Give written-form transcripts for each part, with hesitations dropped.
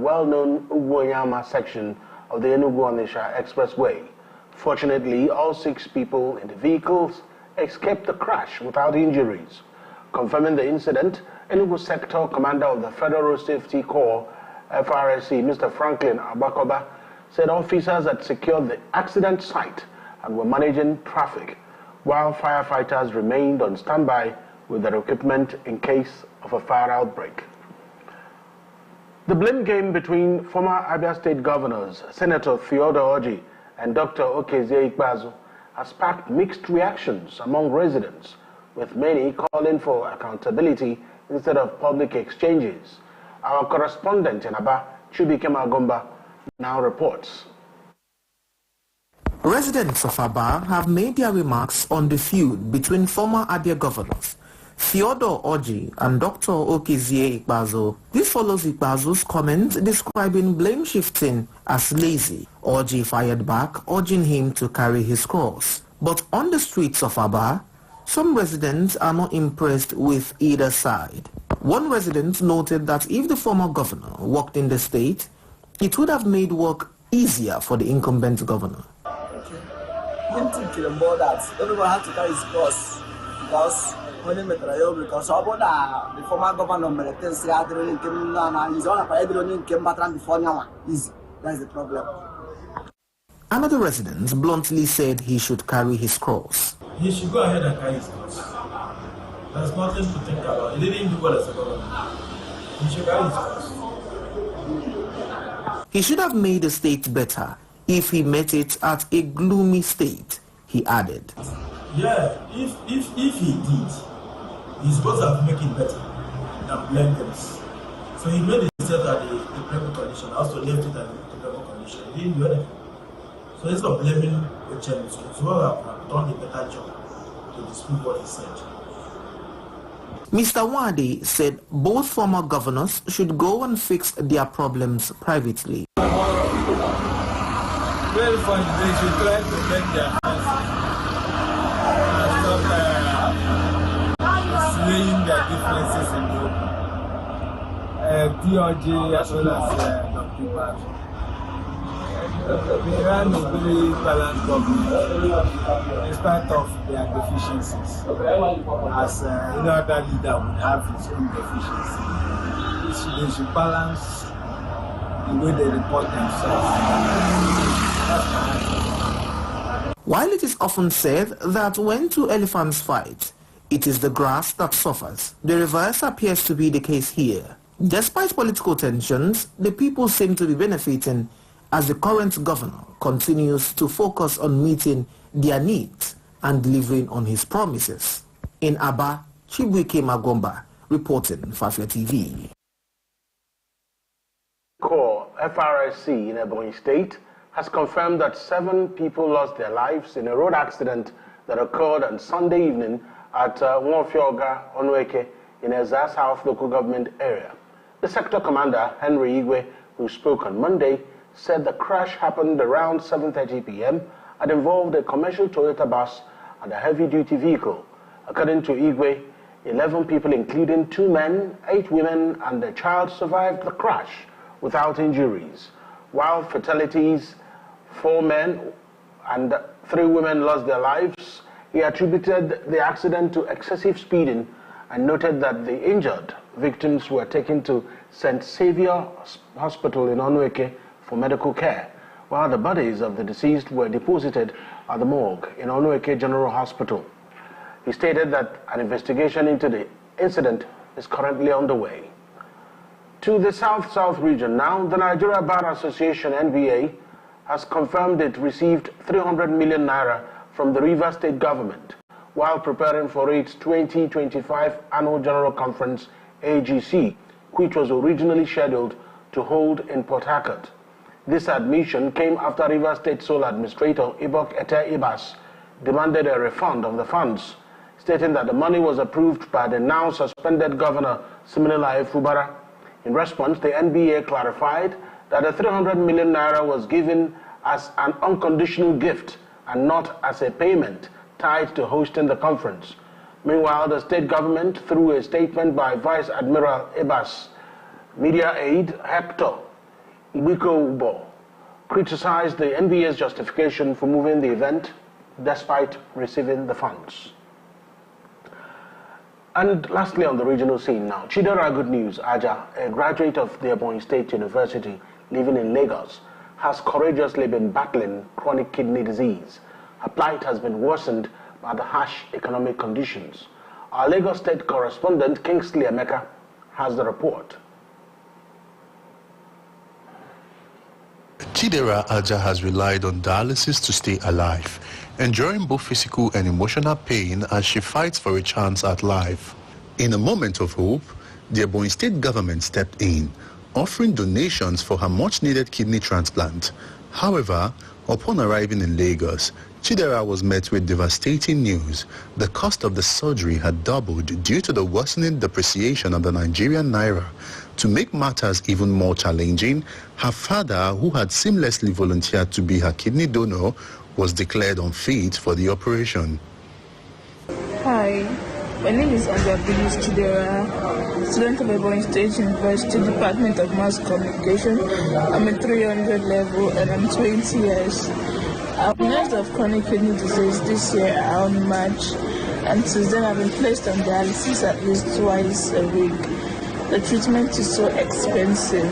well-known Ugwonyama section of the Enugu-Onitsha Expressway. Fortunately, all 6 people in the vehicles escaped the crash without injuries. Confirming the incident, Enugu Sector Commander of the Federal Road Safety Corps, FRSC, Mr. Franklin Abakoba, said officers had secured the accident site and were managing traffic, while firefighters remained on standby with their equipment in case of a fire outbreak. The blame game between former Abia State governors, Senator Theodore Orji and Dr. Okezie Ikpeazu, has sparked mixed reactions among residents, with many calling for accountability instead of public exchanges. Our correspondent in Aba, Chubike Magomba, now reports. Residents of Aba have made their remarks on the feud between former Abia governors Theodore Orji and Dr. Okezie Ikpeazu. This follows Ikpeazu's comment describing blame shifting as lazy. Orji fired back, urging him to carry his cross. But on the streets of Aba, some residents are not impressed with either side. One resident noted that if the former governor worked in the state, it would have made work easier for the incumbent governor. I'm thinking about that. Everyone had to carry his cross because the former governor easy. That's the problem. Another resident bluntly said he should carry his cross. He should go ahead and carry his cross. There's nothing to think about. He didn't do what as a governor. He should carry his cross. He should have made the state better if he met it at a gloomy state, he added. Yeah, if he did, he's supposed to have make it better than blame them. So he made himself at the paper condition, also left it at the paper condition. He didn't do anything. So instead of blaming the chairman, so he would have done a better job to dispute what he said. Mr. Wade said both former governors should go and fix their problems privately. Very funny, they should try to make their hands stop slaying their differences in the DOJ as well as Dr. Ikpeazu. They ran a very balanced government in spite of their deficiencies, as any other leader would have his own deficiencies. They should balance the way they report themselves. While it is often said that when 2 elephants fight, it is the grass that suffers, the reverse appears to be the case here. Despite political tensions, the people seem to be benefiting as the current governor continues to focus on meeting their needs and delivering on his promises. In Aba, Chibuike Magomba, reporting Fafia TV. Corps FRSC in Ebonyi State has confirmed that 7 people lost their lives in a road accident that occurred on Sunday evening at Nwofioga Onweke in Ezza South local government area. The sector commander, Henry Igwe, who spoke on Monday, said the crash happened around 7:30 p.m. and involved a commercial Toyota bus and a heavy-duty vehicle. According to Igwe, 11 people, including 2 men, 8 women, and a child, survived the crash without injuries, while fatalities, 4 men and 3 women lost their lives. He attributed the accident to excessive speeding and noted that the injured victims were taken to St. Xavier Hospital in Onweke for medical care, while the bodies of the deceased were deposited at the morgue in Onweke General Hospital. He stated that an investigation into the incident is currently underway. To the South-South region now, the Nigeria Bar Association, NBA, has confirmed it received 300 million naira from the Rivers State government while preparing for its 2025 Annual General Conference, AGC, which was originally scheduled to hold in Port Harcourt. This admission came after Rivers State Sole Administrator Ibok Ete Ibas demanded a refund of the funds, stating that the money was approved by the now suspended Governor Siminalayi Fubara. In response, the NBA clarified that the 300 million naira was given as an unconditional gift and not as a payment tied to hosting the conference. Meanwhile, the state government, through a statement by Vice Admiral Ibas, media aide Hector Wiko Ubo criticized the NBA's justification for moving the event despite receiving the funds. And lastly, on the regional scene now, Chidera Good News Aja, a graduate of the Ebonyi State University living in Lagos, has courageously been battling chronic kidney disease. Her plight has been worsened by the harsh economic conditions. Our Lagos State correspondent, Kingsley Emeka, has the report. Chidera Aja has relied on dialysis to stay alive, enduring both physical and emotional pain as she fights for a chance at life. In a moment of hope, the Ebonyi State government stepped in, offering donations for her much-needed kidney transplant. However, upon arriving in Lagos, Chidera was met with devastating news. The cost of the surgery had doubled due to the worsening depreciation of the Nigerian naira. To make matters even more challenging, her father, who had seamlessly volunteered to be her kidney donor, was declared unfit for the operation. Hi, my name is Andrea Billis Chidera, student of Ebonyi State University, Department of Mass Communication. I'm at 300 level and I'm 20 years. I've been diagnosed of chronic kidney disease this year around March, and since then I've been placed on dialysis at least twice a week. The treatment is so expensive.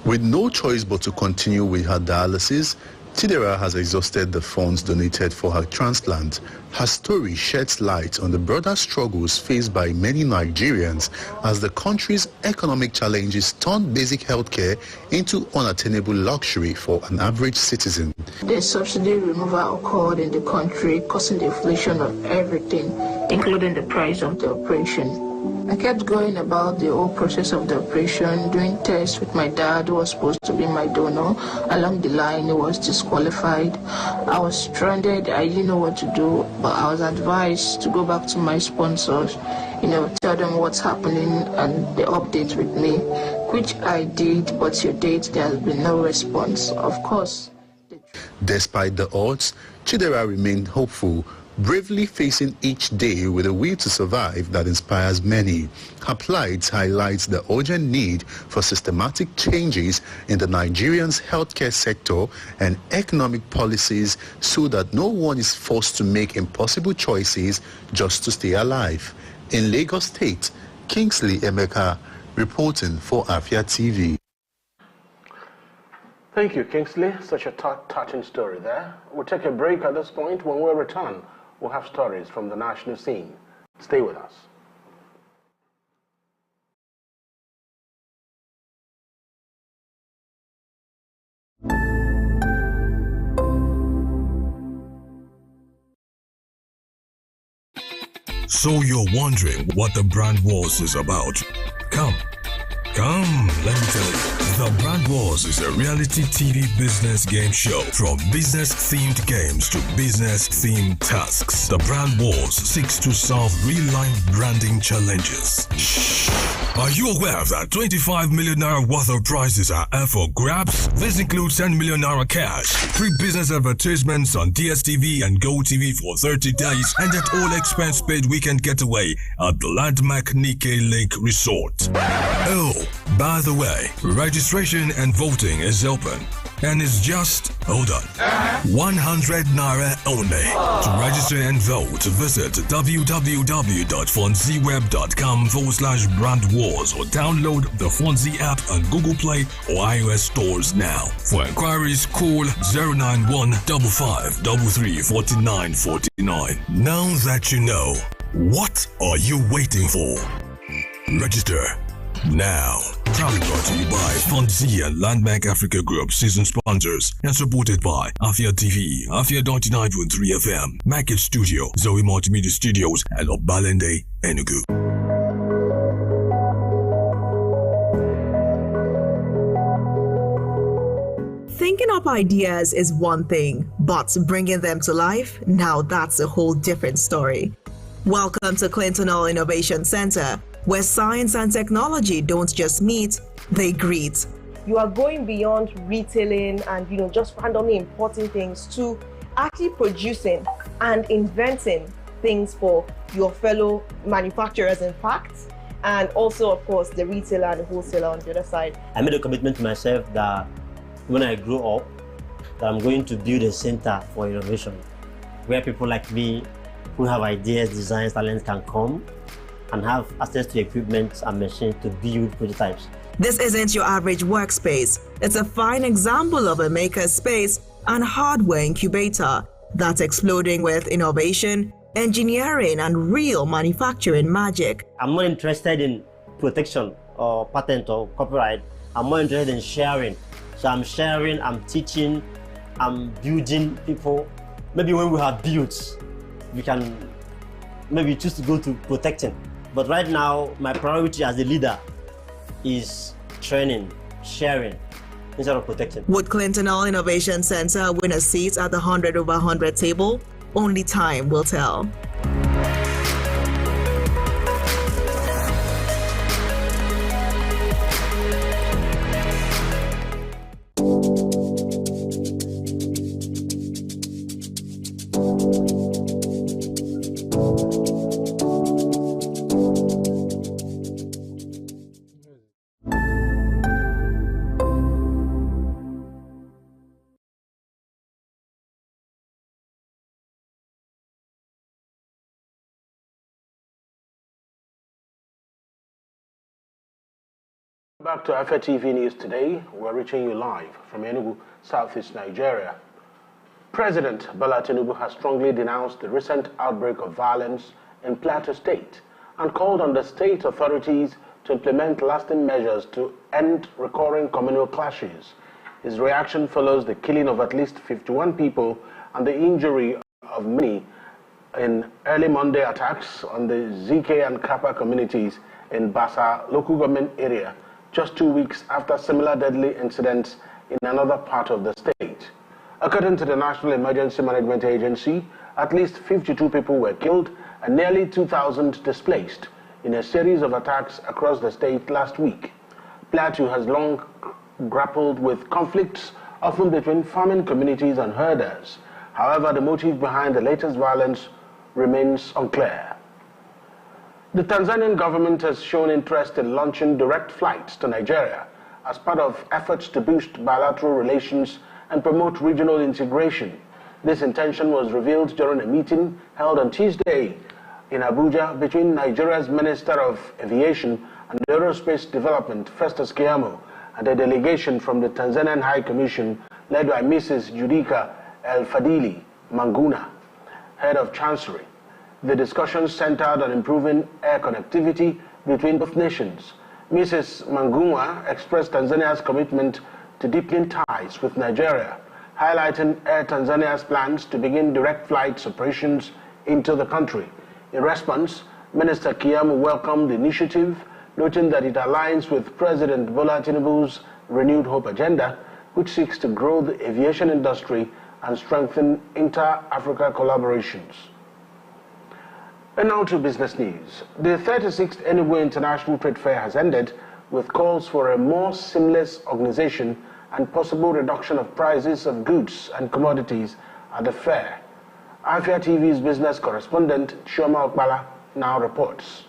With no choice but to continue with her dialysis, Chidera has exhausted the funds donated for her transplant. Her story sheds light on the broader struggles faced by many Nigerians as the country's economic challenges turn basic healthcare into unattainable luxury for an average citizen. The subsidy removal occurred in the country, causing the inflation of everything, including the price of the operation. I kept going about the whole process of the operation, doing tests with my dad, who was supposed to be my donor. Along the line, he was disqualified. I was stranded. I didn't know what to do, but I was advised to go back to my sponsors, tell them what's happening and the update with me, which I did, but to date, there has been no response. Of course. Despite the odds, Chidera remained hopeful, bravely facing each day with a will to survive that inspires many. Her plight highlights the urgent need for systematic changes in the Nigerian's healthcare sector and economic policies so that no one is forced to make impossible choices just to stay alive. In Lagos State, Kingsley Emeka reporting for Afia TV. Thank you, Kingsley. Such a touching story there. We'll take a break at this point. When we return, we'll have stories from the national scene. Stay with us. So you're wondering what the Brand Wars is about? Come, let me tell you. The Brand Wars is a reality TV business game show. From business-themed games to business-themed tasks, the Brand Wars seeks to solve real-life branding challenges. Shh! Are you aware that 25 million naira worth of prizes are up for grabs? This includes 10 million naira cash, free business advertisements on DSTV and GoTV for 30 days, and an all-expense-paid weekend getaway at the landmark Nikkei Lake Resort. Oh, by the way, registration and voting is open, and it's just, hold on, 100 naira only. To register and vote, visit www.fonziweb.com/brandwars or download the Fonzie app on Google Play or iOS stores now. For inquiries, call 091 55 33 49 49. Now that you know, what are you waiting for? Register now. Proudly brought to you by Fonzie and Landmark Africa Group, season sponsors, and supported by Afia TV, Afia 99.3 FM, Market Studio, Zoe Multimedia Studios, and Obalende, Enugu. Thinking up ideas is one thing, but bringing them to life, now that's a whole different story. Welcome to Clinton Hall Innovation Center, where science and technology don't just meet, they greet. You are going beyond retailing and just randomly importing things to actually producing and inventing things for your fellow manufacturers. In fact, and also, of course, the retailer and the wholesaler on the other side. I made a commitment to myself that when I grow up, that I'm going to build a center for innovation where people like me who have ideas, designs, talents can come and have access to equipment and machines to build prototypes. This isn't your average workspace. It's a fine example of a maker space and hardware incubator that's exploding with innovation, engineering, and real manufacturing magic. I'm not interested in protection or patent or copyright. I'm more interested in sharing. So I'm sharing, I'm teaching, I'm building people. Maybe when we have built, we can maybe choose to go to protecting. But right now, my priority as a leader is training, sharing, instead of protecting. Would Clinton Hall Innovation Center win a seat at the 100 over 100 table? Only time will tell. Back to Afia TV News today. We're reaching you live from Enugu, southeast Nigeria. President Bola Tinubu has strongly denounced the recent outbreak of violence in Plateau State and called on the state authorities to implement lasting measures to end recurring communal clashes. His reaction follows the killing of at least 51 people and the injury of many in early Monday attacks on the ZK and Kappa communities in Basa local government area, just 2 weeks after similar deadly incidents in another part of the state. According to the National Emergency Management Agency, at least 52 people were killed and nearly 2,000 displaced in a series of attacks across the state last week. Plateau has long grappled with conflicts, often between farming communities and herders. However, the motive behind the latest violence remains unclear. The Tanzanian government has shown interest in launching direct flights to Nigeria as part of efforts to boost bilateral relations and promote regional integration. This intention was revealed during a meeting held on Tuesday in Abuja between Nigeria's Minister of Aviation and Aerospace Development, Festus Keyamo, and a delegation from the Tanzanian High Commission led by Mrs. Judika El-Fadili Manguna, head of Chancery. The discussion centered on improving air connectivity between both nations. Mrs. Manguma expressed Tanzania's commitment to deepening ties with Nigeria, highlighting Air Tanzania's plans to begin direct flights operations into the country. In response, Minister Keyamo welcomed the initiative, noting that it aligns with President Bola Tinubu's Renewed Hope agenda, which seeks to grow the aviation industry and strengthen inter-Africa collaborations. And now to business news. The 36th Enugu International Trade Fair has ended with calls for a more seamless organization and possible reduction of prices of goods and commodities at the fair. Afia TV's business correspondent Chioma Okpala now reports.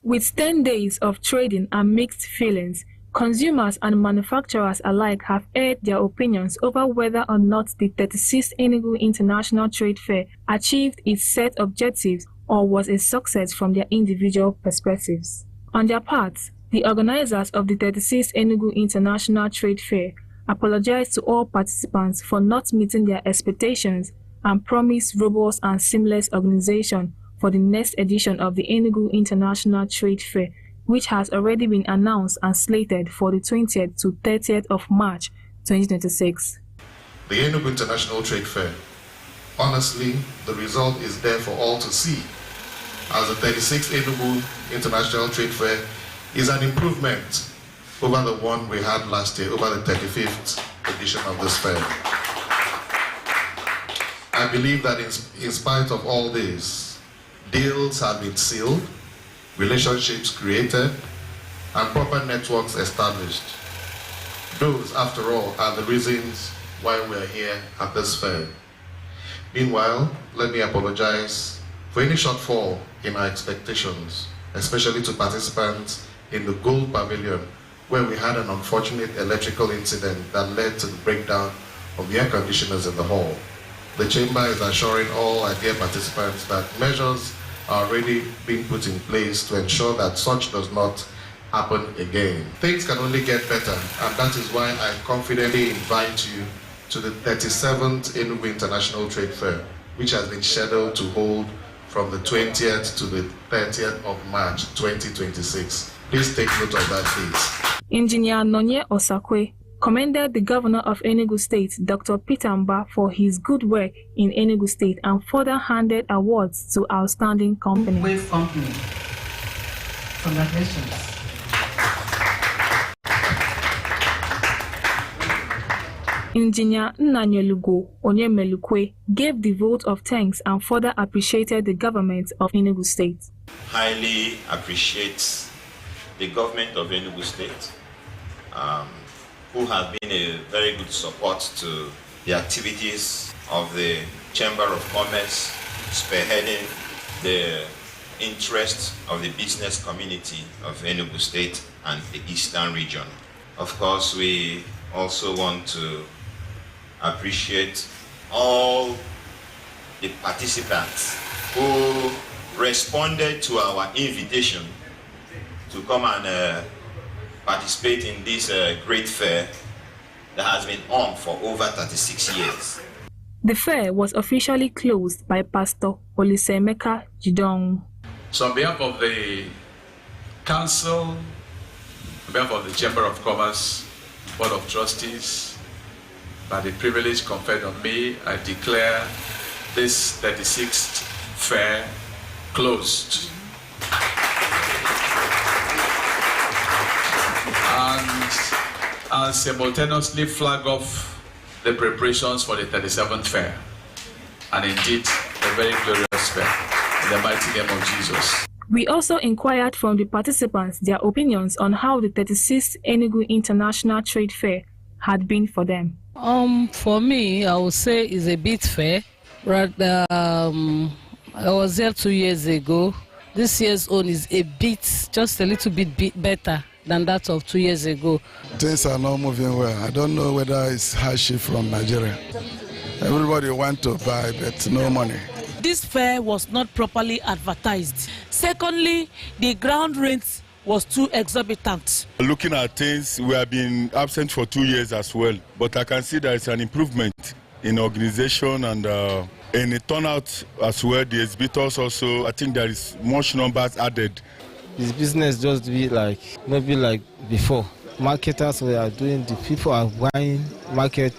With 10 days of trading and mixed feelings, consumers and manufacturers alike have aired their opinions over whether or not the 36th Enugu International Trade Fair achieved its set objectives or was a success from their individual perspectives. On their part, the organizers of the 36th Enugu International Trade Fair apologized to all participants for not meeting their expectations and promised robust and seamless organization for the next edition of the Enugu International Trade Fair, which has already been announced and slated for the 20th to 30th of March 2026. The Enugu International Trade Fair. Honestly, the result is there for all to see, as the 36th Enugu International Trade Fair is an improvement over the one we had last year, over the 35th edition of this fair. I believe that in spite of all this, deals have been sealed, relationships created, and proper networks established. Those, after all, are the reasons why we're here at this fair. Meanwhile, let me apologize for any shortfall in our expectations especially to participants in the Gold Pavilion, where we had an unfortunate electrical incident that led to the breakdown of the air conditioners in the hall. The Chamber is assuring all IDEA participants that measures are already being put in place to ensure that such does not happen again. Things can only get better, and that is why I confidently invite you to the 37th Enugu International Trade Fair, which has been scheduled to hold from the 20th to the 30th of March 2026. Please take note of that date. Engineer Nonye Osakwe commended the governor of Enugu State, Dr. Peter Mba, for his good work in Enugu State and further handed awards to outstanding companies. Wave company. Congratulations. Engineer Nnanyelugo Onyemelukwe gave the vote of thanks and further appreciated the government of Enugu State. Highly appreciates the government of Enugu State, who have been a very good support to the activities of the Chamber of Commerce, spearheading the interests of the business community of Enugu State and the Eastern region. Of course, we also want to appreciate all the participants who responded to our invitation to come and participate in this great fair that has been on for over 36 years. The fair was officially closed by Pastor Olisemeka Jidong. So on behalf of the Council, on behalf of the Chamber of Commerce, Board of Trustees, by the privilege conferred on me, I declare this 36th fair closed. And simultaneously flag off the preparations for the 37th fair. And indeed, a very glorious fair, in the mighty name of Jesus. We also inquired from the participants their opinions on how the 36th Enugu International Trade Fair had been for them. For me, I would say it's a bit fair. Rather, I was there 2 years ago. This year's own is just a little bit better than that of 2 years ago. Things are not moving well. I don't know whether it's hardship from Nigeria. Everybody want to buy, but no money. This fair was not properly advertised. Secondly, the ground rent was too exorbitant. Looking at things, we have been absent for 2 years as well, but I can see there is an improvement in organization and in the turnout as well. The exhibitors also, I think there is much numbers added. This business just be like, maybe like before. Marketers we are doing, the people are buying market,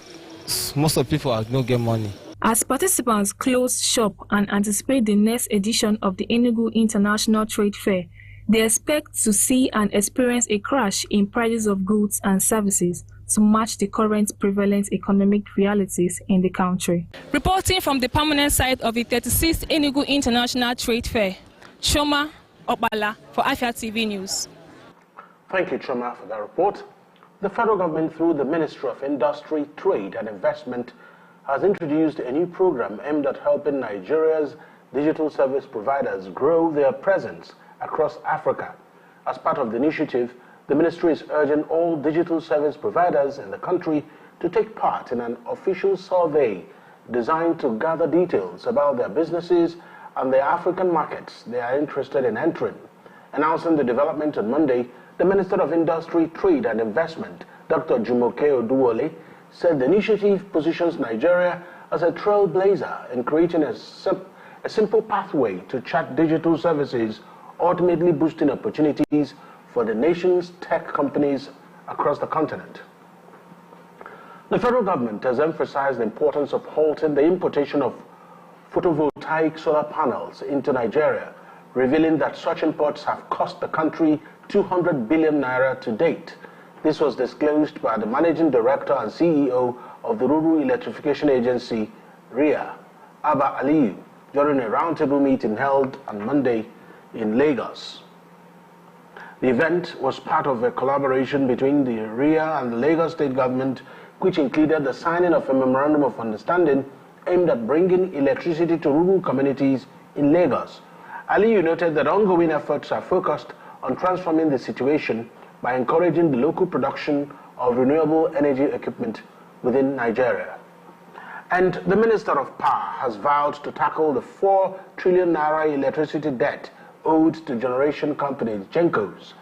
most of the people are not getting money. As participants close shop and anticipate the next edition of the Enugu International Trade Fair, they expect to see and experience a crash in prices of goods and services to match the current prevalent economic realities in the country. Reporting from the permanent site of the 36th Enugu International Trade Fair, Choma Obala for Afia TV News. Thank you, Choma, for that report. The federal government, through the Ministry of Industry, Trade and Investment, has introduced a new program aimed at helping Nigeria's digital service providers grow their presence across Africa. As part of the initiative, the ministry is urging all digital service providers in the country to take part in an official survey designed to gather details about their businesses and the African markets they are interested in entering. Announcing the development on Monday, the Minister of Industry, Trade and Investment, Dr. Jumoke Oduwole, said the initiative positions Nigeria as a trailblazer in creating a simple pathway to chat digital services, ultimately boosting opportunities for the nation's tech companies across the continent. The federal government has emphasized the importance of halting the importation of photovoltaic solar panels into Nigeria, revealing that such imports have cost the country 200 billion naira to date. This was disclosed by the Managing Director and CEO of the Rural Electrification Agency, REA, Abba Aliyu, during a roundtable meeting held on Monday in Lagos. The event was part of a collaboration between the REA and the Lagos State Government, which included the signing of a memorandum of understanding aimed at bringing electricity to rural communities in Lagos Aliyu noted that ongoing efforts are focused on transforming the situation by encouraging the local production of renewable energy equipment within Nigeria. And the Minister of Power has vowed to tackle the 4 trillion naira electricity debt owed to generation companies, GENCOs,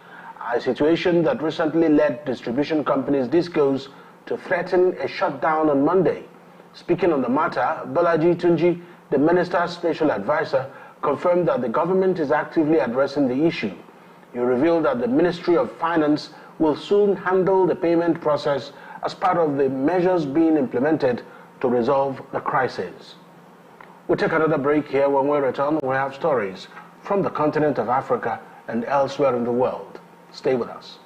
a situation that recently led distribution companies, DISCOs, to threaten a shutdown on Monday. Speaking on the matter, Bolaji Tunji, the minister's special advisor, confirmed that the government is actively addressing the issue. He revealed that the Ministry of Finance will soon handle the payment process as part of the measures being implemented to resolve the crisis. We'll take another break here. When we return, we have stories from the continent of Africa and elsewhere in the world. Stay with us.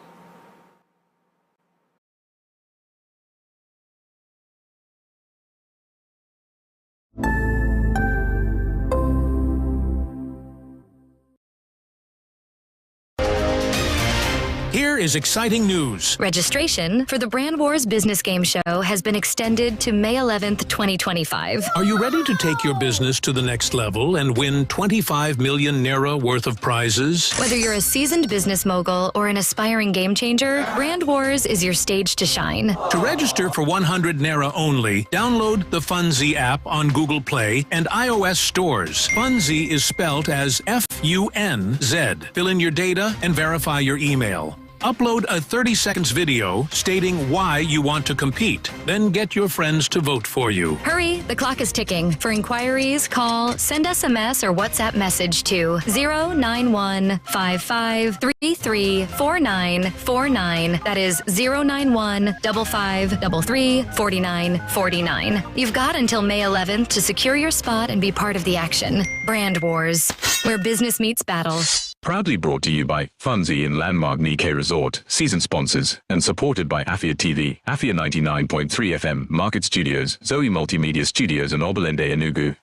Here is exciting news. Registration for the Brand Wars Business Game Show has been extended to May 11th, 2025. Are you ready to take your business to the next level and win 25 million naira worth of prizes? Whether you're a seasoned business mogul or an aspiring game changer, Brand Wars is your stage to shine. To register for 100 naira only, download the Funzy app on Google Play and iOS stores. Funzy is spelt as F-U-N-Z. Fill in your data and verify your email. Upload a 30-second video stating why you want to compete. Then get your friends to vote for you. Hurry, the clock is ticking. For inquiries, call, send SMS or WhatsApp message to 09155334949. That is 09155334949. You've got until May 11th to secure your spot and be part of the action. Brand Wars, where business meets battle. Proudly brought to you by Funzy in Landmark Nikkei Resort, season sponsors, and supported by Afia TV, Afia 99.3 FM, Market Studios, Zoe Multimedia Studios, and Oberlende Enugu.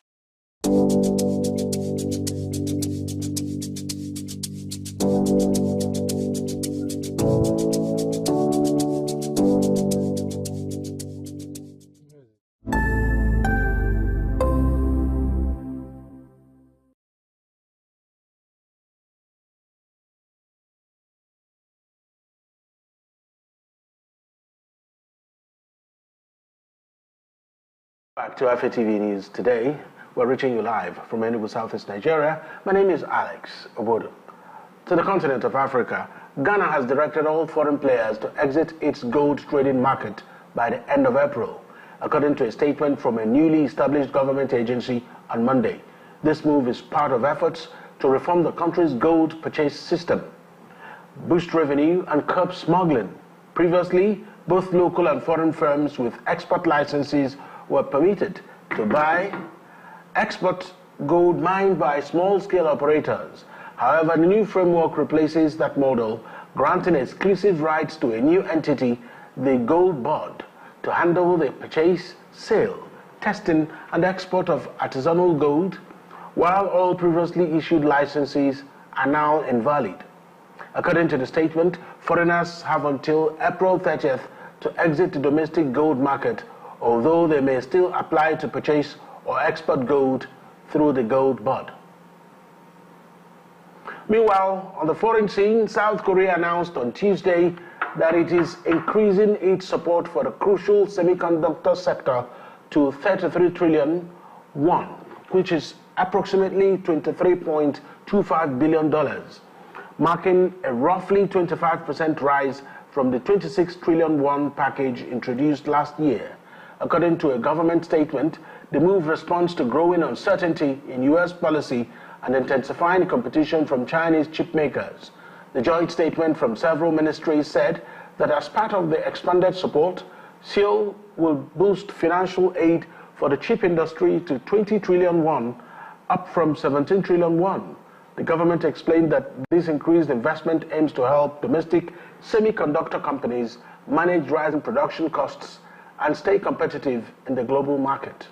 Back to Afia TV News today. We're reaching you live from Enugu, Southeast Nigeria. My name is Alex Obodo. To the continent of Africa, Ghana has directed all foreign players to exit its gold trading market by the end of April, according to a statement from a newly established government agency on Monday. This move is part of efforts to reform the country's gold purchase system, boost revenue, and curb smuggling. Previously, both local and foreign firms with export licenses were permitted to buy export gold mined by small-scale operators. However, the new framework replaces that model, granting exclusive rights to a new entity, the Gold Board, to handle the purchase, sale, testing, and export of artisanal gold, while all previously issued licenses are now invalid. According to the statement, foreigners have until April 30th to exit the domestic gold market, although they may still apply to purchase or export gold through the Gold Board. Meanwhile, on the foreign scene, South Korea announced on Tuesday that it is increasing its support for the crucial semiconductor sector to 33 trillion won, which is approximately $23.25 billion, marking a roughly 25% rise from the 26 trillion won package introduced last year. According to a government statement, the move responds to growing uncertainty in U.S. policy and intensifying competition from Chinese chip makers. The joint statement from several ministries said that as part of the expanded support, Seoul will boost financial aid for the chip industry to 20 trillion won, up from 17 trillion won. The government explained that this increased investment aims to help domestic semiconductor companies manage rising production costs and stay competitive in the global market.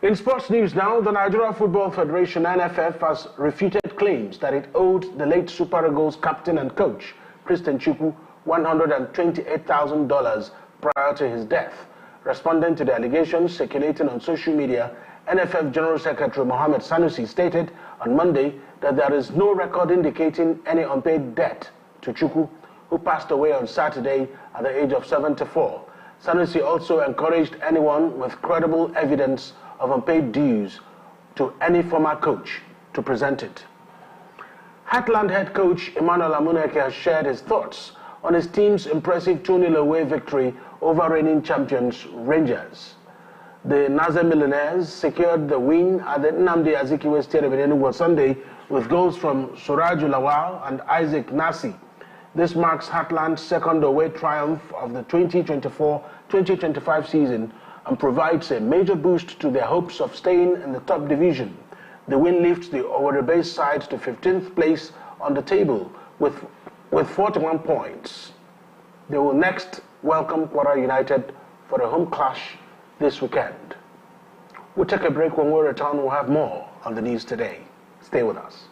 In sports news now, the Nigeria Football Federation, NFF, has refuted claims that it owed the late Super Eagles captain and coach, Christian Chukwu, $128,000 prior to his death. Responding to the allegations circulating on social media, NFF General Secretary Mohammed Sanusi stated on Monday that there is no record indicating any unpaid debt to Chukwu, who passed away on Saturday at the age of 74. Sanusi also encouraged anyone with credible evidence of unpaid dues to any former coach to present it. Heartland head coach Emmanuel Amuneke has shared his thoughts on his team's impressive 2-0 away victory over reigning champions Rangers. The Naze Millionaires secured the win at the Nnamdi Azikiwe Stadium in Enugu on Sunday with goals from Suraju Lawal and Isaac Nasi. This marks Heartland's second away triumph of the 2024-2025 season and provides a major boost to their hopes of staying in the top division. The win lifts the Owerri-based side to 15th place on the table with 41 points. They will next welcome Kwara United for a home clash this weekend. We'll take a break. When we return, we'll have more on the news today. Stay with us.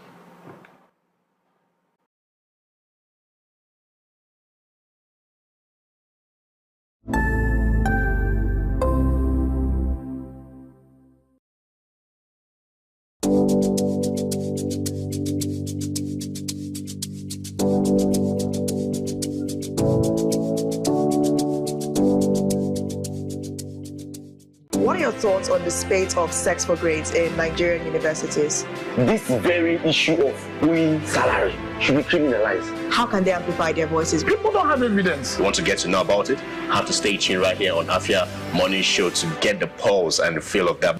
What are your thoughts on the spate of sex for grades in Nigerian universities? This very issue of owing salary should be criminalized. How can they amplify their voices? People don't have evidence. Want to get to know about it? Have to stay tuned right here on Afia Morning Show to get the pulse and the feel of that.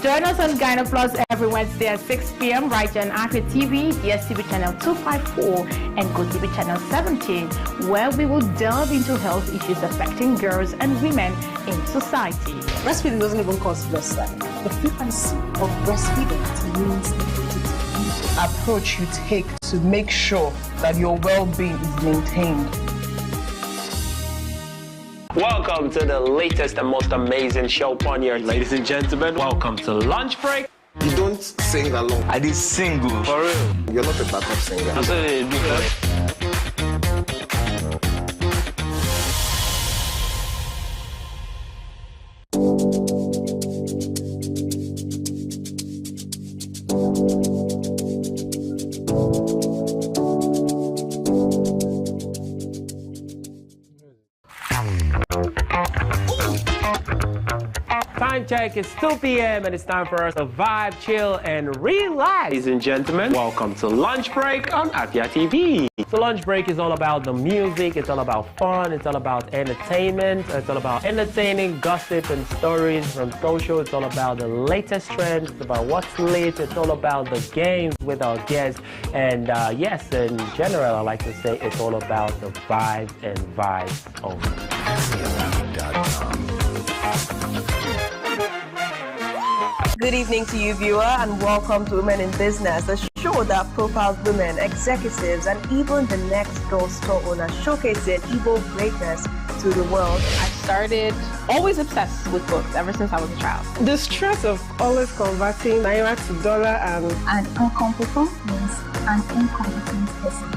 Join us on Gyno Plus every Wednesday at 6 p.m. right here on Afia TV, DSTV channel 254 and GoTV channel 17, where we will delve into health issues affecting girls and women in society. Breastfeeding doesn't even cause breast size. The frequency of breastfeeding means the approach you take to make sure that your well-being is maintained. Welcome to the latest and most amazing show on here. Ladies and gentlemen, welcome to Lunch Break. You don't sing along. I did single. For real. You're not a backup singer. That's what they do. Time check, it's 2 p.m. and it's time for us to vibe, chill, and relax. Ladies and gentlemen, welcome to Lunch Break on Afia TV. So Lunch Break is all about the music, it's all about fun, it's all about entertainment, it's all about entertaining gossip and stories from social, it's all about the latest trends, it's about what's lit, it's all about the games with our guests, and yes, in general, I like to say it's all about the vibe and vibes only. Good evening to you, viewer, and welcome to Women in Business, a show that profiles women, executives, and even the next girl store owner, showcasing Igbo greatness to the world. I started always obsessed with books ever since I was a child. The stress of always converting naira to dollar and... An incompetent means an incompetent person.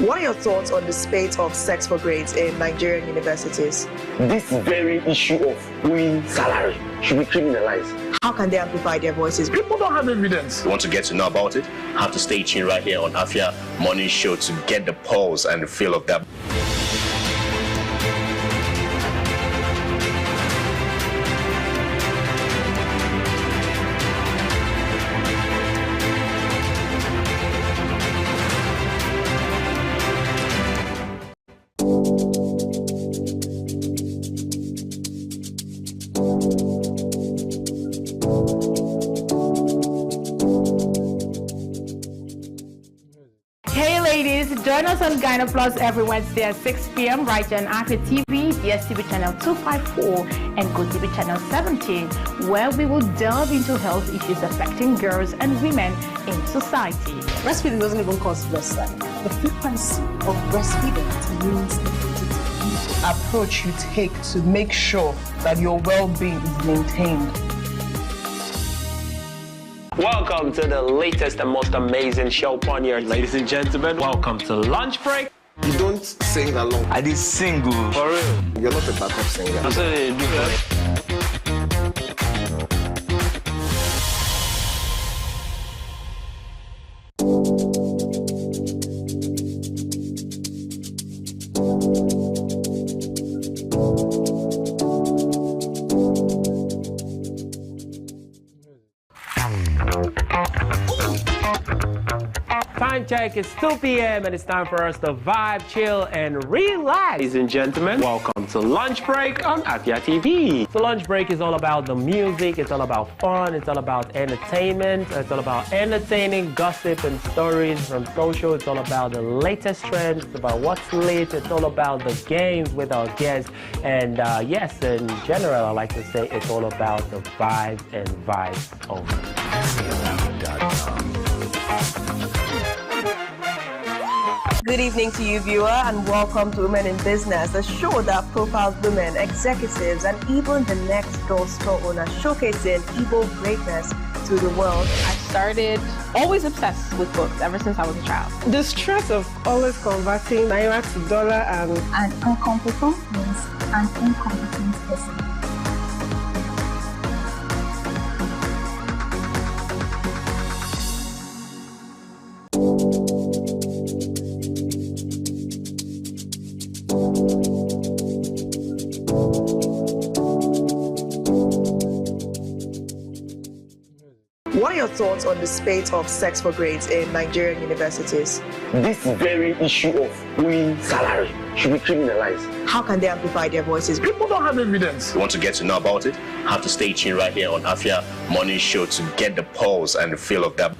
What are your thoughts on the spate of sex for grades in Nigerian universities? This very issue of owing salary should be criminalized. How can they amplify their voices? People don't have evidence. Want to get to know about it? Have to stay tuned right here on Afia Morning Show to get the pulse and the feel of that. on Gyna Plus every Wednesday at 6 p.m. right here on Afia TV, DSTV channel 254, and GoTV channel 17, where we will delve into health issues affecting girls and women in society. Breastfeeding doesn't even cause breastfeeding. The frequency of breastfeeding means the approach you take to make sure that your well-being is maintained. Welcome to the latest and most amazing show on here, ladies and gentlemen. Welcome to Lunch Break. You don't sing along. I did single. For real. You're not a backup singer. That's what they do. Time check, it's 2 p.m. and it's time for us to vibe, chill, and relax. Ladies and gentlemen, welcome to Lunch Break on Afia TV. So Lunch Break is all about the music, it's all about fun, it's all about entertainment, it's all about entertaining gossip and stories from social, it's all about the latest trends, it's about what's lit, it's all about the games with our guests, and yes, in general, I like to say it's all about the vibes and vibes only. Good evening to you, viewer, and welcome to Women in Business, a show that profiles women, executives, and even the next door store owner, showcasing Igbo greatness to the world. I started always obsessed with books ever since I was a child. The stress of always converting naira to dollar and an incompetent means an incompetent person. What are your thoughts on the spate of sex for grades in Nigerian universities? This very issue of owing salary should be criminalized. How can they amplify their voices? People don't have evidence. You want to get to know about it? Have to stay tuned right here on Afia Morning Show to get the pulse and the feel of that.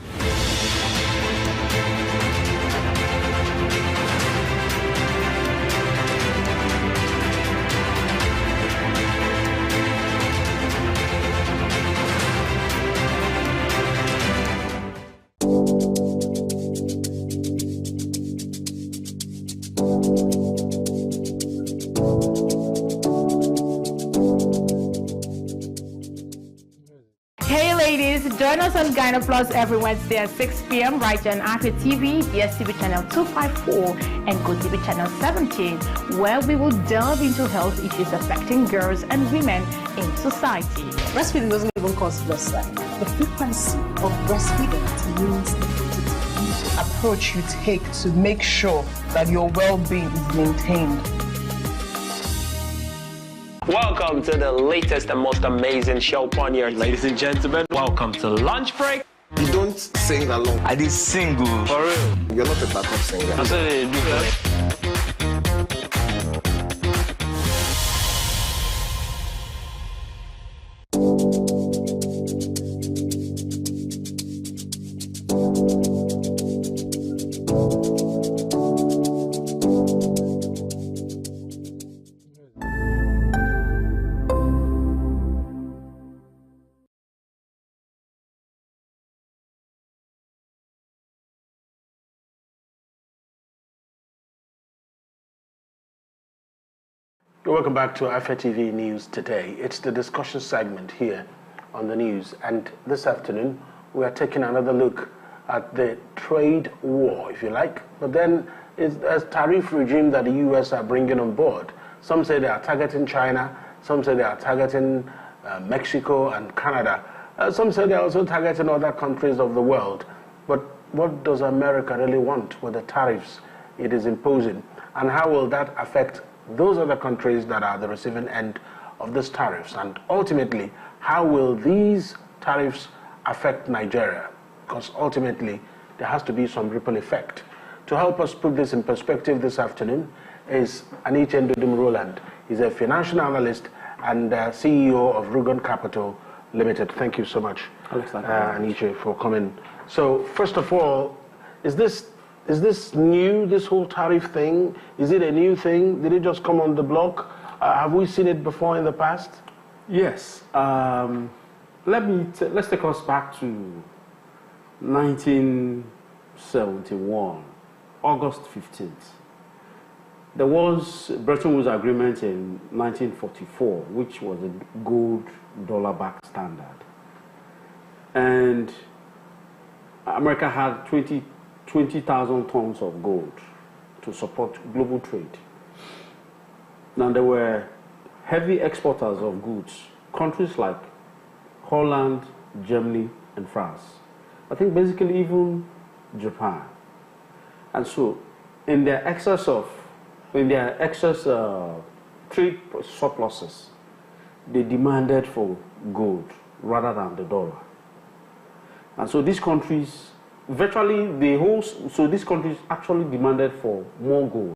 Join us on Gyna Plus every Wednesday at 6 p.m. right here on Afia TV, DSTV channel 254, and GoTV channel 17, where we will delve into health issues affecting girls and women in society. Breastfeeding doesn't even cause breastfeeding. The frequency of breastfeeding means the approach you take to make sure that your well-being is maintained. Welcome to the latest and most amazing show on here, ladies and gentlemen. Welcome to Lunch Break. You don't sing along. I did single. For real. You're not a backup singer. That's what they do. Welcome back to Afia TV News Today. It's the discussion segment here on the news, and this afternoon we are taking another look at the trade war, if you like, but then it's a tariff regime that the US are bringing on board. Some say they are targeting China, some say they are targeting Mexico and Canada, some say they are also targeting other countries of the world. But what does America really want with the tariffs it is imposing, and how will that affect those other countries that are the receiving end of these tariffs? And ultimately, how will these tariffs affect Nigeria? Because ultimately, there has to be some ripple effect. To help us put this in perspective this afternoon is Aniche Ndudum Roland. He's a financial analyst and CEO of Rugon Capital Limited. Thank you so much, Aniche, for coming. So first of all, is this Is this new, this whole tariff thing? Is it a new thing? Did it just come on the block? Have we seen it before in the past? Yes. Let's take us back to 1971, August 15th. There was Bretton Woods Agreement in 1944, which was a gold dollar-backed standard. And America had 20,000 tons of gold to support global trade. Now there were heavy exporters of goods, countries like Holland, Germany, and France. I think basically even Japan. And so in their excess trade surpluses, they demanded for gold rather than the dollar. And so these countries, these countries actually demanded for more gold,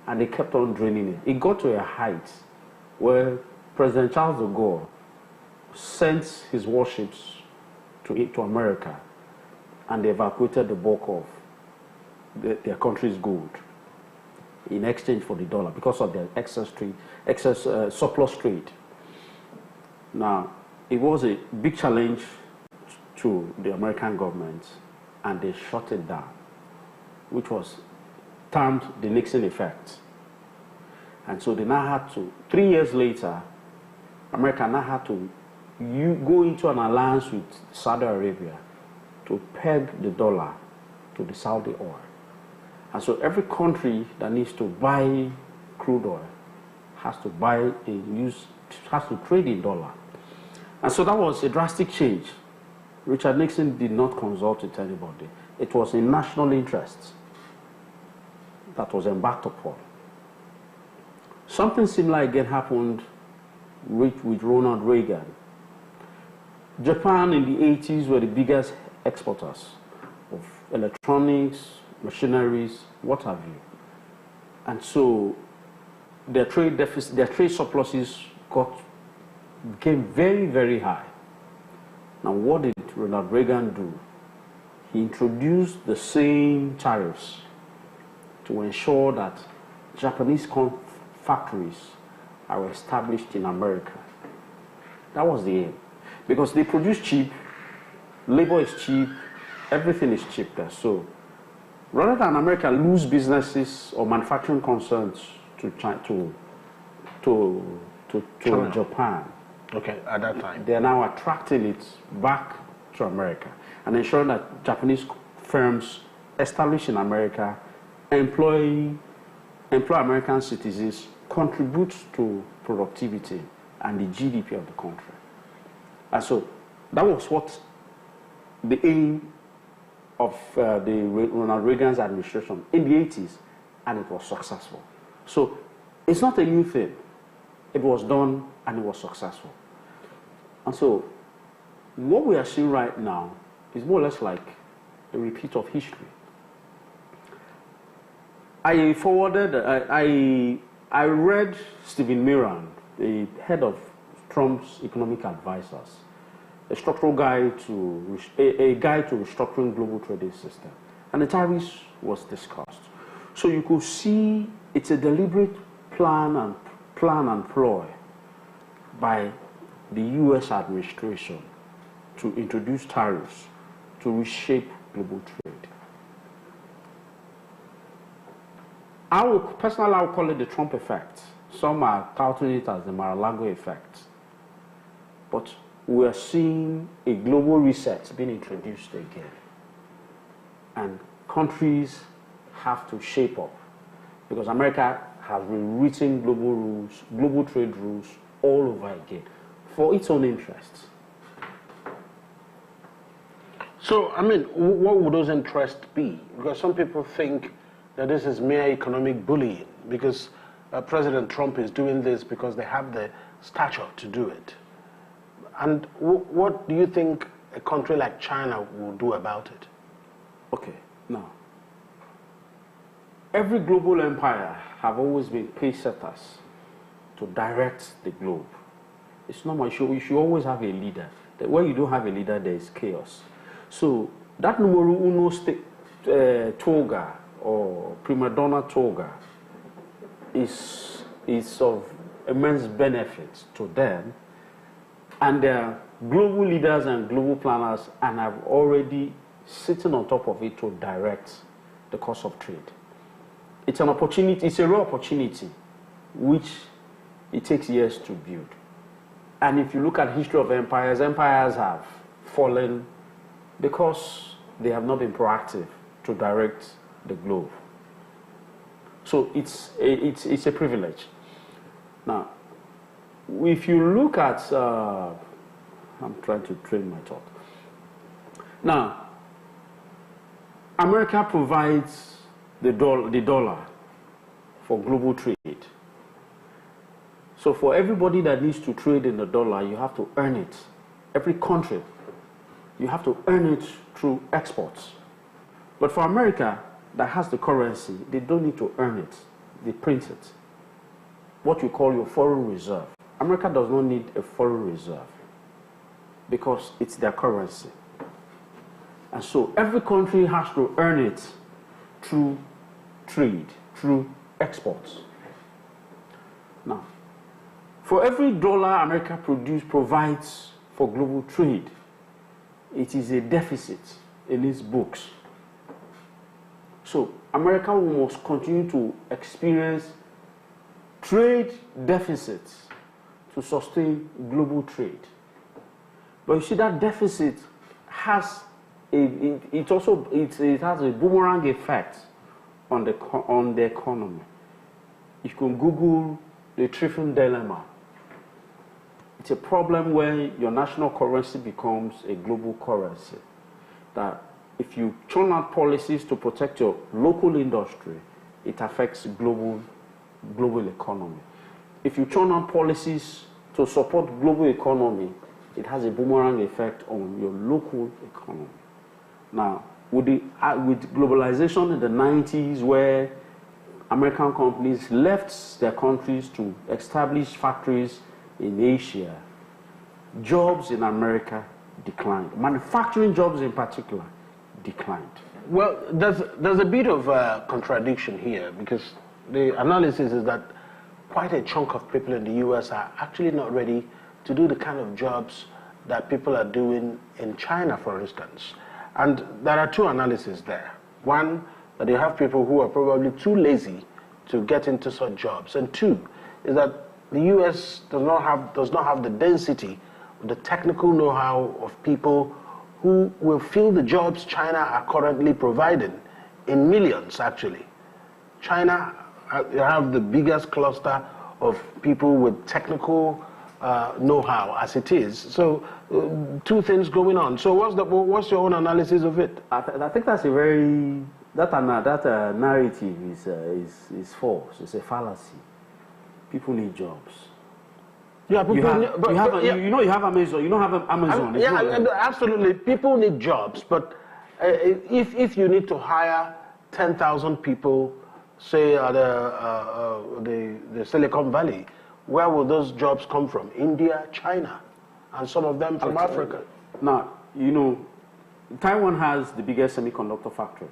and they kept on draining it. It got to a height where President Charles de Gaulle sent his warships to America, and they evacuated the bulk of their country's gold in exchange for the dollar because of their surplus trade. Now, it was a big challenge to the American government, and they shut it down, which was termed the Nixon effect. And so they now had to, 3 years later, America now had to go into an alliance with Saudi Arabia to peg the dollar to the Saudi oil. And so every country that needs to buy crude oil has to has to trade in dollar. And so that was a drastic change. Richard Nixon did not consult with anybody. It was in national interest that was embarked upon. Something similar again happened with Ronald Reagan. Japan in the 80s were the biggest exporters of electronics, machineries, what have you. And so their trade surpluses became very, very high. Now what did Ronald Reagan do? He introduced the same tariffs to ensure that Japanese factories are established in America. That was the aim. Because they produce cheap, labor is cheap, everything is cheap there. So rather than America lose businesses or manufacturing concerns to Japan, okay, at that time, they are now attracting it back to America and ensuring that Japanese firms established in America employ American citizens, contribute to productivity and the GDP of the country. And so that was what the aim of the Ronald Reagan's administration in the 80s, and it was successful. So it's not a new thing. It was done and it was successful. And so what we are seeing right now is more or less like a repeat of history. I read Stephen Miran, the head of Trump's economic advisors, a structural guide a guide to restructuring global trading system, and the tariffs was discussed. So you could see it's a deliberate plan and ploy by the U.S. administration to introduce tariffs to reshape global trade. Personally, I would call it the Trump effect. Some are touting it as the Mar-a-Lago effect. But we are seeing a global reset being introduced again. And countries have to shape up. Because America has rewritten global rules, global trade rules, all over again, for its own interests. So, I mean, what would those interests be? Because some people think that this is mere economic bullying, because President Trump is doing this because they have the stature to do it. And what do you think a country like China will do about it? Okay, now, every global empire have always been pace setters to direct the globe. It's normal. You should always have a leader. When you don't have a leader, there is chaos. So that numero uno toga or prima donna toga is of immense benefit to them, and they're global leaders and global planners and have already sitting on top of it to direct the course of trade. It's an opportunity, it's a real opportunity which it takes years to build. And if you look at the history of empires, empires have fallen because they have not been proactive to direct the globe. So it's a privilege. Now, if you look at, I'm trying to train my thought. Now, America provides the dollar for global trade. So for everybody that needs to trade in the dollar, you have to earn it. Every country, you have to earn it through exports. But for America, that has the currency, they don't need to earn it. They print it. What you call your foreign reserve. America does not need a foreign reserve because it's their currency. And so every country has to earn it through trade, through exports. Now, for every dollar America provides for global trade, it is a deficit in its books. So America must continue to experience trade deficits to sustain global trade. But you see that deficit has it has a boomerang effect on the economy. You can Google the Triffin dilemma. It's a problem where your national currency becomes a global currency. That if you churn out policies to protect your local industry, it affects global economy. If you churn out policies to support global economy, it has a boomerang effect on your local economy. Now, with globalization in the 90s, where American companies left their countries to establish factories in Asia, jobs in America declined. Manufacturing jobs in particular declined. Well, there's a bit of contradiction here, because the analysis is that quite a chunk of people in the U.S. are actually not ready to do the kind of jobs that people are doing in China, for instance. And there are two analyses there. One, that you have people who are probably too lazy to get into such jobs. And two, is that the U.S. does not have the density, the technical know-how of people who will fill the jobs China are currently providing, in millions actually. China, you have the biggest cluster of people with technical know-how as it is. So two things going on. So what's your own analysis of it? I think that's a very that narrative is false. It's a fallacy. People need jobs. Yeah, people you have Amazon. You don't have Amazon. Absolutely. People need jobs, but if you need to hire 10,000 people, say at the Silicon Valley, where will those jobs come from? India, China, and some of them from Africa. Now, Taiwan has the biggest semiconductor factory,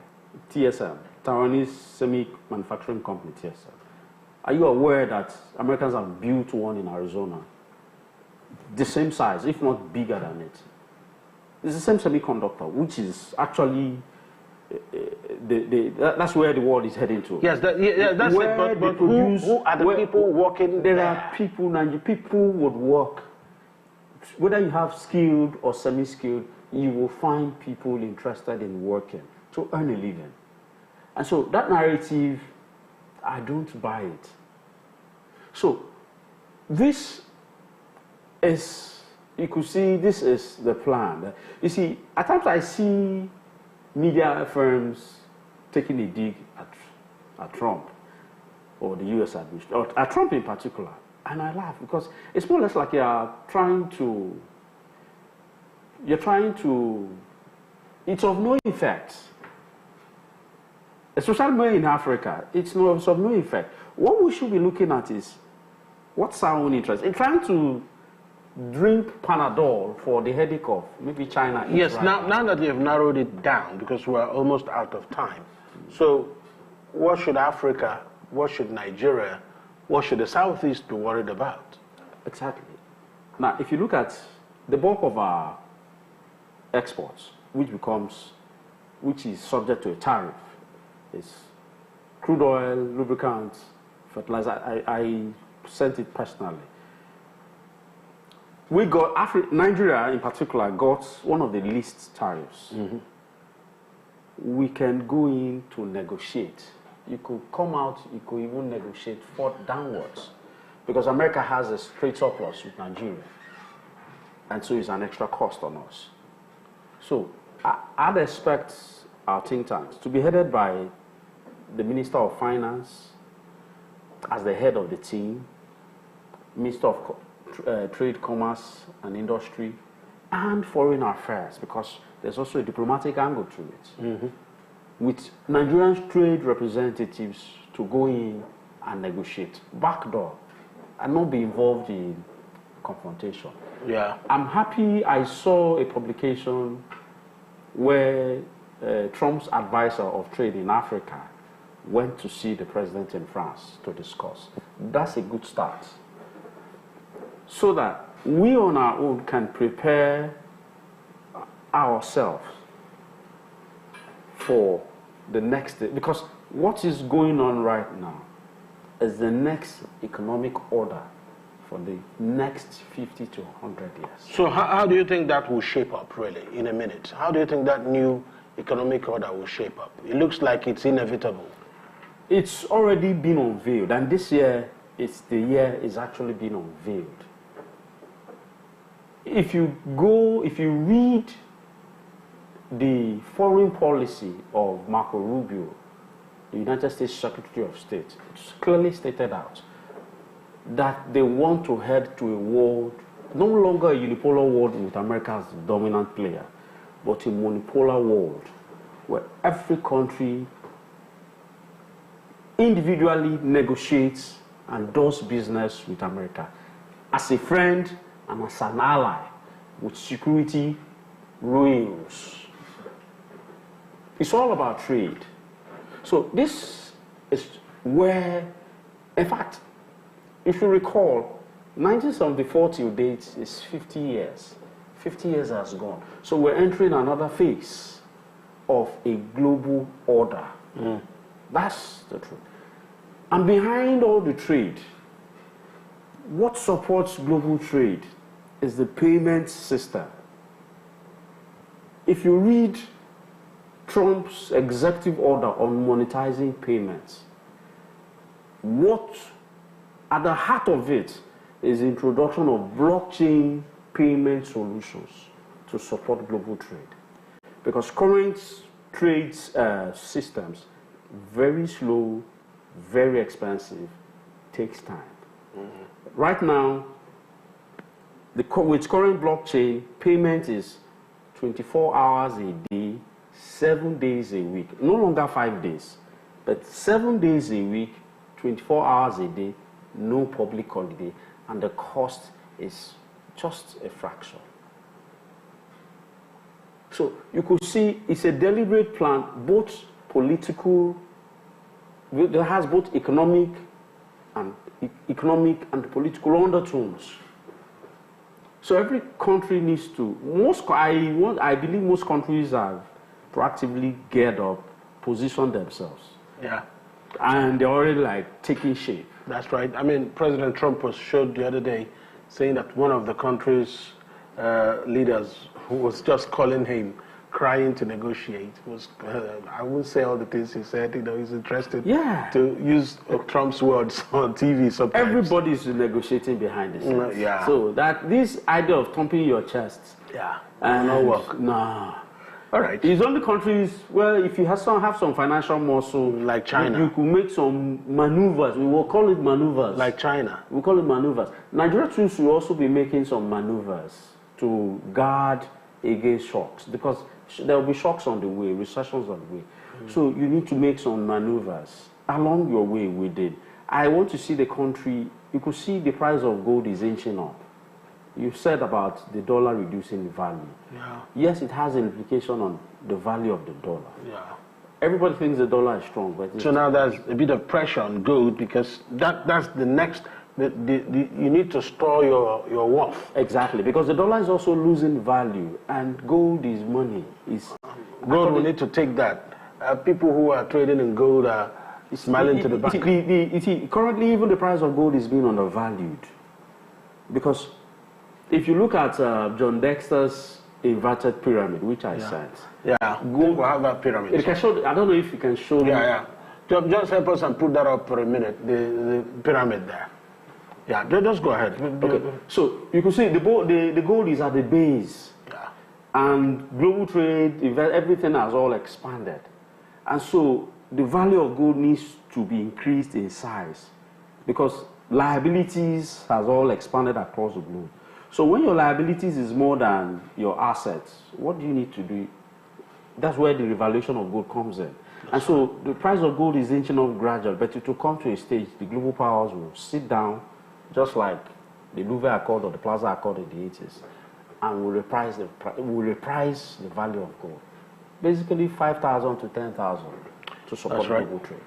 TSM, Taiwanese semi-manufacturing company, TSM. Are you aware that Americans have built one in Arizona? The same size, if not bigger than it. It's the same semiconductor, which is actually that's where the world is heading to. Yes, that's it. But who are the people working there? There are people, and people would work. Whether you have skilled or semi-skilled, you will find people interested in working to earn a living. And so that narrative, I don't buy it. So this is, you could see, this is the plan. You see, at times I see media firms taking a dig at Trump or the U.S. administration, or at Trump in particular, and I laugh because it's more or less like you're trying to, it's of no effect. Especially in Africa, it's of no effect. What we should be looking at is, what's our own interest? In trying to drink Panadol for the headache of maybe China. Yes, now that you've narrowed it down, because we're almost out of time. So what should Africa, what should Nigeria, what should the Southeast be worried about? Exactly. Now, if you look at the bulk of our exports, which is subject to a tariff, is crude oil, lubricants, fertilizer. I sent it personally. Nigeria in particular got one of the least tariffs. We can go in to negotiate. You could come out, you could even negotiate downwards, because America has a trade surplus with Nigeria, and so it's an extra cost on us. So I'd expect our think tanks to be headed by the Minister of Finance as the head of the team, Minister of Trade, Commerce and Industry, and Foreign Affairs, because there's also a diplomatic angle to it, with Nigerian trade representatives to go in and negotiate backdoor and not be involved in confrontation. Yeah. I'm happy I saw a publication where Trump's advisor of trade in Africa went to see the president in France to discuss. That's a good start. So that we on our own can prepare ourselves for the next day. Because what is going on right now is the next economic order for the next 50 to 100 years. So how do you think that will shape up, really, in a minute? How do you think that new economic order will shape up? It looks like it's inevitable. It's already been unveiled, and this year, the year is actually being unveiled. If you read the foreign policy of Marco Rubio, the United States Secretary of State, it's clearly stated out that they want to head to a world, no longer a unipolar world with America as the dominant player, but a monopolar world where every country individually negotiates and does business with America as a friend and as an ally with security rules. It's all about trade. So this is where, in fact, if you recall, 1974 till date is 50 years. 50 years has gone. So we're entering another phase of a global order. That's the truth. And behind all the trade, what supports global trade is the payment system. If you read Trump's executive order on monetizing payments, what at the heart of it is the introduction of blockchain payment solutions to support global trade. Because current trade systems, very slow, very expensive, takes time. Right now, with current blockchain, payment is 24 hours a day, 7 days a week. No longer 5 days, but 7 days a week, 24 hours a day, no public holiday, and the cost is just a fraction. So you could see it's a deliberate plan, both political, that has both economic and political undertones. So every country needs to, I believe most countries have proactively geared up, positioned themselves. Yeah. And they're already taking shape. That's right. I mean, President Trump was showed the other day saying that one of the country's leaders who was just calling him, crying to negotiate, was, I won't say all the things he said, he's interested to use Trump's words on TV sometimes. Everybody's negotiating behind the scenes. Yeah. So that this idea of thumping your chest, and no work. Nah. All right. It's only countries where if you have some financial muscle, like China, you could make some maneuvers. We will call it maneuvers. Like China. We call it maneuvers. Nigeria too will also be making some maneuvers to guard against shocks, because there will be shocks on the way, recessions on the way. So you need to make some maneuvers along your way with it. I want to see the country, you could see the price of gold is inching up. You said about the dollar reducing the value. Yeah. Yes, it has an implication on the value of the dollar. Yeah. Everybody thinks the dollar is strong, but so now there's a bit of pressure on gold because that's the next. You need to store your wealth. Exactly, because the dollar is also losing value, and gold is money. Gold, we need to take that. People who are trading in gold are smiling to the back. Currently, even the price of gold is being undervalued. Because if you look at John Dexter's inverted pyramid, which I sent. Yeah, gold will have that pyramid. It can show, I don't know if you can show me. Yeah. Just help us and put that up for a minute, the pyramid there. Yeah, just go ahead. Okay, so you can see the gold is at the base. Yeah. And global trade, everything has all expanded. And so the value of gold needs to be increased in size because liabilities has all expanded across the globe. So when your liabilities is more than your assets, what do you need to do? That's where the revaluation of gold comes in. And so the price of gold is inching up gradually, but it will come to a stage, the global powers will sit down, just like the Louvre Accord or the Plaza Accord in the 80s, and will reprice the value of gold. Basically 5,000 to 10,000 to support global trade.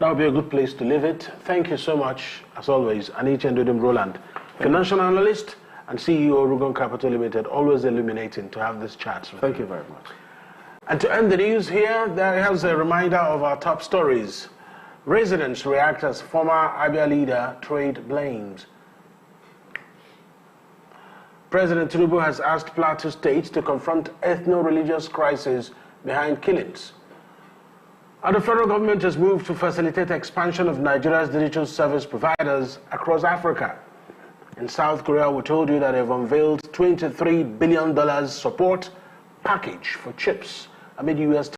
That would be a good place to leave it. Thank you so much, as always, Aniche Ndudim Roland, financial analyst and CEO Rugon Capital Limited, always illuminating to have this chat. Thank you very much. And to end the news here, there is a reminder of our top stories. Residents react as former Abia leader trade blames. President Tinubu has asked Plateau State to confront ethno-religious crisis behind killings. And the federal government has moved to facilitate expansion of Nigeria's digital service providers across Africa. In South Korea, we told you that they've unveiled $23 billion support package for chips amid U.S.